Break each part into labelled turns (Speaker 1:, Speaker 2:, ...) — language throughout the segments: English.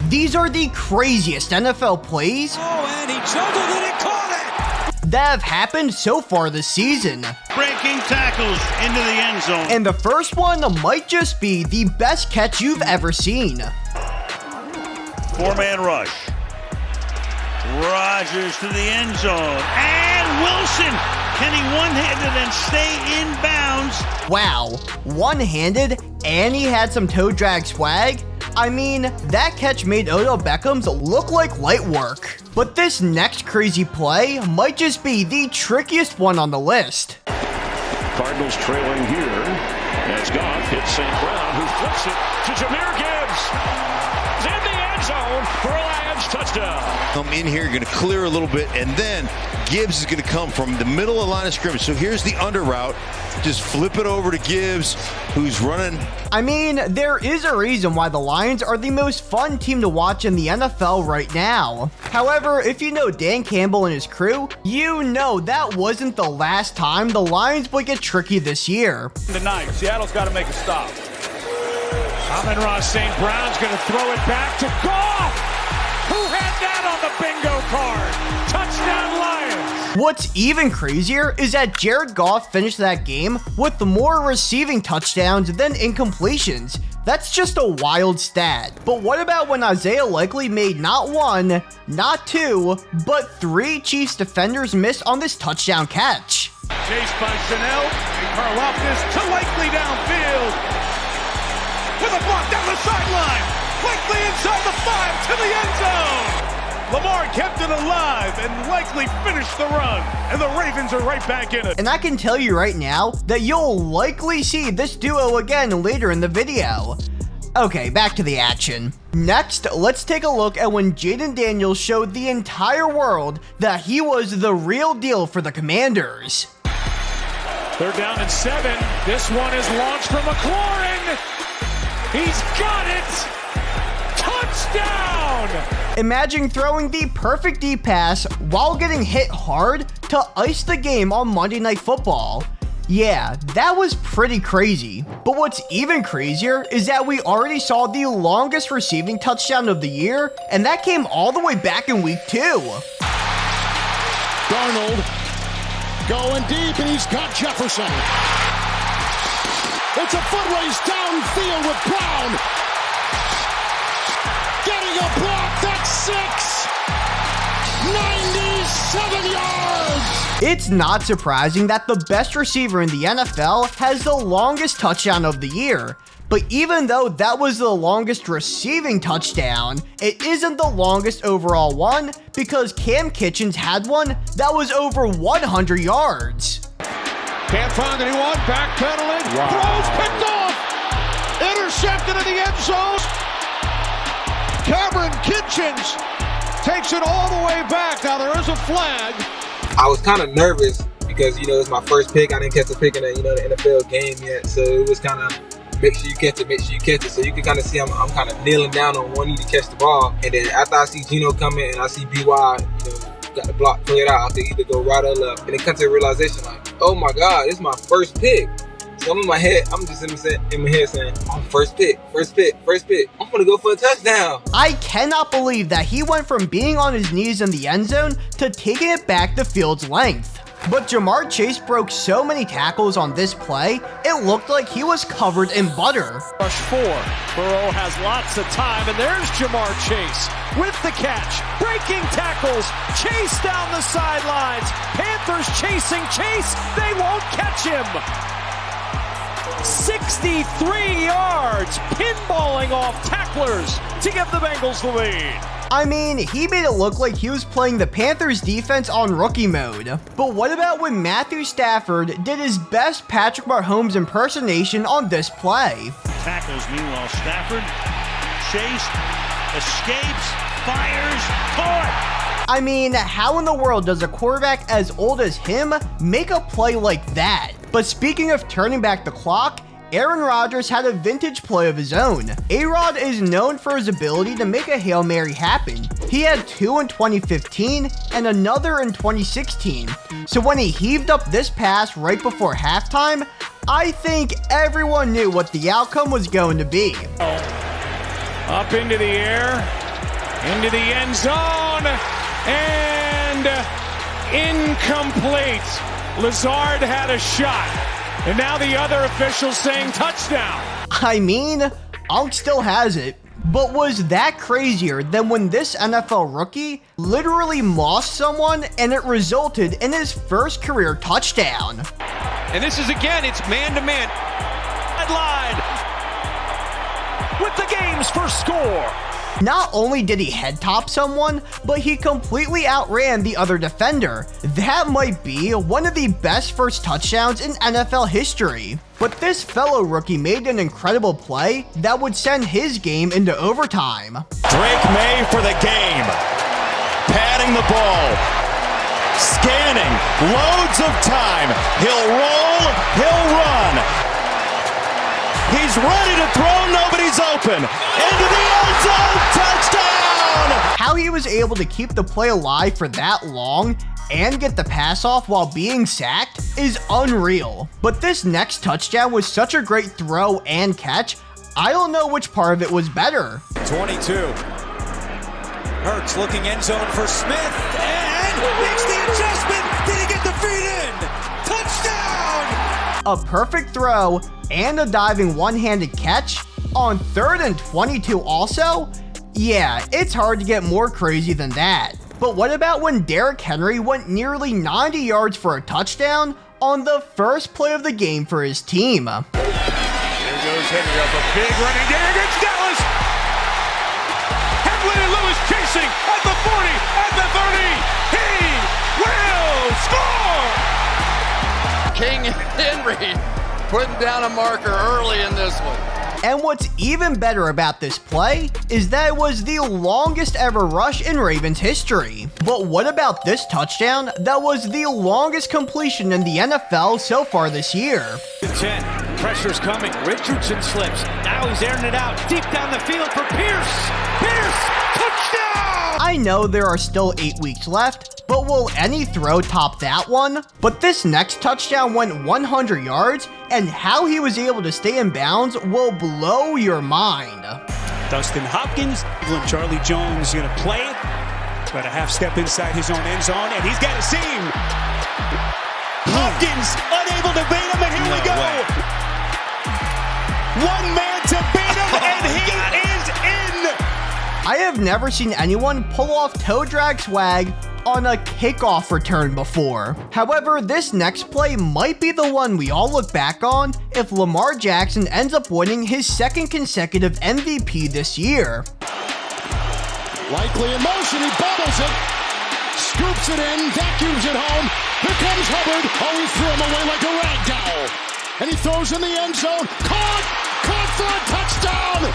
Speaker 1: These are the craziest NFL plays
Speaker 2: and he juggled it and caught it!
Speaker 1: that have happened so far this season.
Speaker 3: Breaking tackles into the end zone.
Speaker 1: And the first one might just be the best catch you've ever seen.
Speaker 3: Four-man rush. Rodgers to the end zone. And Wilson. Can he one-handed and stay in bounds?
Speaker 1: Wow, one-handed and he had some toe drag swag? I mean, that catch made Odell Beckham's look like light work. But this next crazy play might just be the trickiest one on the list.
Speaker 4: Cardinals trailing here as Goff hits St. Brown, who flips it to Jahmyr Gibbs. In the end zone for a Lions touchdown.
Speaker 5: Come in here, you're going to clear a little bit, and then Gibbs is going to come from the middle of the line of scrimmage. So here's the under route. Just flip it over to Gibbs, who's running.
Speaker 1: I mean, there is a reason why the Lions are the most fun team to watch in the NFL right now. However, if you know Dan Campbell and his crew, you know that wasn't the last time the Lions would get tricky this year.
Speaker 6: Tonight, Seattle's got to make a stop. Amon-Ra St. Brown's going to throw it back to Goff, who had that on the bingo card. Touchdown Lions.
Speaker 1: What's even crazier is that Jared Goff finished that game with more receiving touchdowns than incompletions. That's just a wild stat. But what about when Isaiah Likely made not one, not two, but three Chiefs defenders miss on this touchdown catch?
Speaker 6: Chased by Chanel and Karlaftis to Likely downfield. With a block down the sideline. Likely inside the 5 to the end zone. Lamar kept it alive and Likely finished the run. And the Ravens are right back in it.
Speaker 1: And I can tell you right now that you'll likely see this duo again later in the video. Okay, back to the action. Next, let's take a look at when Jayden Daniels showed the entire world that he was the real deal for the Commanders.
Speaker 6: They're down in 7. This one is launched from McLaurin. He's got it! Touchdown!
Speaker 1: Imagine throwing the perfect deep pass while getting hit hard to ice the game on Monday Night Football. Yeah, that was pretty crazy. But what's even crazier is that we already saw the longest receiving touchdown of the year, and that came all the way back in week 2.
Speaker 7: Darnold going deep, and he's got Jefferson. It's a foot race downfield with Brown. Getting a block, that's 6. 97 yards.
Speaker 1: It's not surprising that the best receiver in the NFL has the longest touchdown of the year. But even though that was the longest receiving touchdown, it isn't the longest overall one because Cam Kitchens had one that was over 100 yards.
Speaker 7: Can't find anyone, backpedaling, throws picked off, intercepted in the end zone. Cameron Kitchens takes it all the way back. Now there is a flag.
Speaker 8: I was kind of nervous because, it's my first pick. I didn't catch a pick in the NFL game yet, so it was kind of make sure you catch it. So you can kind of see I'm kind of kneeling down on one knee to catch the ball, and then after I see Geno coming and I see BY, got the block cleared out, I could either go right or left, and it comes to a realization like, oh my God, this is my first pick. So I'm in my head, I'm just in my head saying, oh, first pick. I'm gonna go for a touchdown.
Speaker 1: I cannot believe that he went from being on his knees in the end zone to taking it back the field's length. But Jamar Chase broke so many tackles on this play, it looked like he was covered in butter.
Speaker 6: Rush 4. Burrow has lots of time, and there's Jamar Chase with the catch. Breaking tackles. Chase down the sidelines. Panthers chasing Chase. They won't catch him. 63 yards, pinballing off tacklers to give the Bengals the lead.
Speaker 1: I mean, he made it look like he was playing the Panthers defense on rookie mode. But what about when Matthew Stafford did his best Patrick Mahomes impersonation on this play?
Speaker 3: Tackles, meanwhile, Stafford, chased, escapes, fires, caught.
Speaker 1: I mean, how in the world does a quarterback as old as him make a play like that? But speaking of turning back the clock, Aaron Rodgers had a vintage play of his own. A-Rod is known for his ability to make a Hail Mary happen. He had 2 in 2015 and another in 2016. So when he heaved up this pass right before halftime, I think everyone knew what the outcome was going to be.
Speaker 6: Up into the air, into the end zone, and incomplete. Lazard had a shot, and now the other officials saying touchdown.
Speaker 1: I mean, Unk still has it. But was that crazier than when this NFL rookie literally mossed someone and it resulted in his first career touchdown?
Speaker 2: And this is again, it's man-to-man. Line with the game's first score.
Speaker 1: Not only did he head top someone, but he completely outran the other defender. That might be one of the best first touchdowns in NFL history. But this fellow rookie made an incredible play that would send his game into overtime.
Speaker 9: Drake May for the game. Patting the ball. Scanning. Loads of time. He'll roll. He'll run. He's ready to throw. Nobody's open. Into the end zone. Touchdown!
Speaker 1: How he was able to keep the play alive for that long and get the pass off while being sacked is unreal. But this next touchdown was such a great throw and catch, I don't know which part of it was better.
Speaker 2: 22. Hurts looking end zone for Smith and makes the adjustment. Did he get the feet in? Touchdown!
Speaker 1: A perfect throw and a diving one-handed catch on 3rd and 22 also? Yeah, it's hard to get more crazy than that. But what about when Derrick Henry went nearly 90 yards for a touchdown on the first play of the game for his team?
Speaker 6: There goes Henry up a big running game against Dallas. Henry and Lewis chasing at the 40, at the 30. He will score!
Speaker 10: King Henry putting down a marker early in this one.
Speaker 1: And what's even better about this play is that it was the longest ever rush in Ravens history. But what about this touchdown that was the longest completion in the NFL so far this year?
Speaker 2: 10. Pressure's coming. Richardson slips. Now he's airing it out deep down the field for Pierce. Pierce! Touchdown!
Speaker 1: I know there are still 8 weeks left, but will any throw top that one? But this next touchdown went 100 yards, and how he was able to stay in bounds will blow your mind.
Speaker 11: Dustin Hopkins, Charlie Jones gonna play it. About a half step inside his own end zone, and he's got a seam. Hopkins unable to beat him, and here we go. One man to beat him, and he is in.
Speaker 1: I have never seen anyone pull off toe drag swag on a kickoff return before. However, this next play might be the one we all look back on if Lamar Jackson ends up winning his second consecutive MVP this year.
Speaker 7: Likely in motion, he bobbles it, scoops it in, vacuums it home. Here comes Hubbard. Oh, he threw him away like a rag doll. And he throws in the end zone. Caught for a touchdown.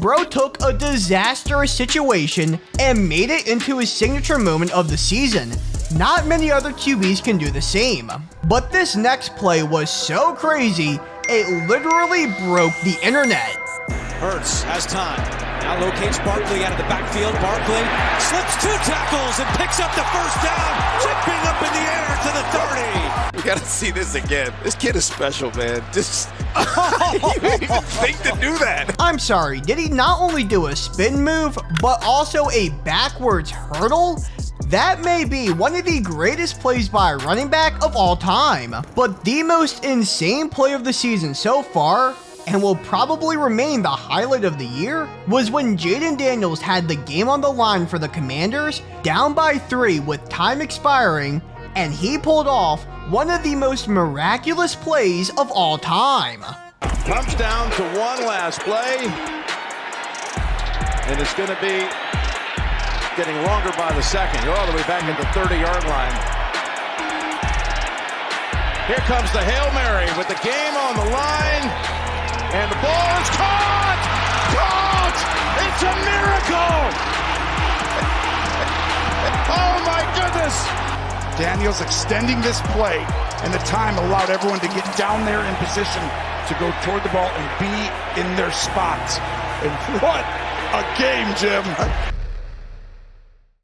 Speaker 1: Bro took a disastrous situation and made it into his signature moment of the season. Not many other QBs can do the same. But this next play was so crazy, it literally broke the internet.
Speaker 2: Hurts has time. Now locates Barkley out of the backfield. Barkley slips 2 tackles and picks up the first down. Chipping up in the air to the 30.
Speaker 5: We gotta see this again. This kid is special, man. Just you didn't even think to do that.
Speaker 1: I'm sorry, did he not only do a spin move, but also a backwards hurdle? That may be one of the greatest plays by a running back of all time. But the most insane play of the season so far, and will probably remain the highlight of the year, was when Jayden Daniels had the game on the line for the Commanders, down by 3 with time expiring, and he pulled off one of the most miraculous plays of all time.
Speaker 6: Comes down to one last play, and it's going to be getting longer by the second. You're all the way back at the 30-yard line. Here comes the Hail Mary with the game on the line. And the ball is caught! Caught! It's a miracle! Oh my goodness!
Speaker 7: Daniels extending this play, and the time allowed everyone to get down there in position to go toward the ball and be in their spots. And what a game, Jim!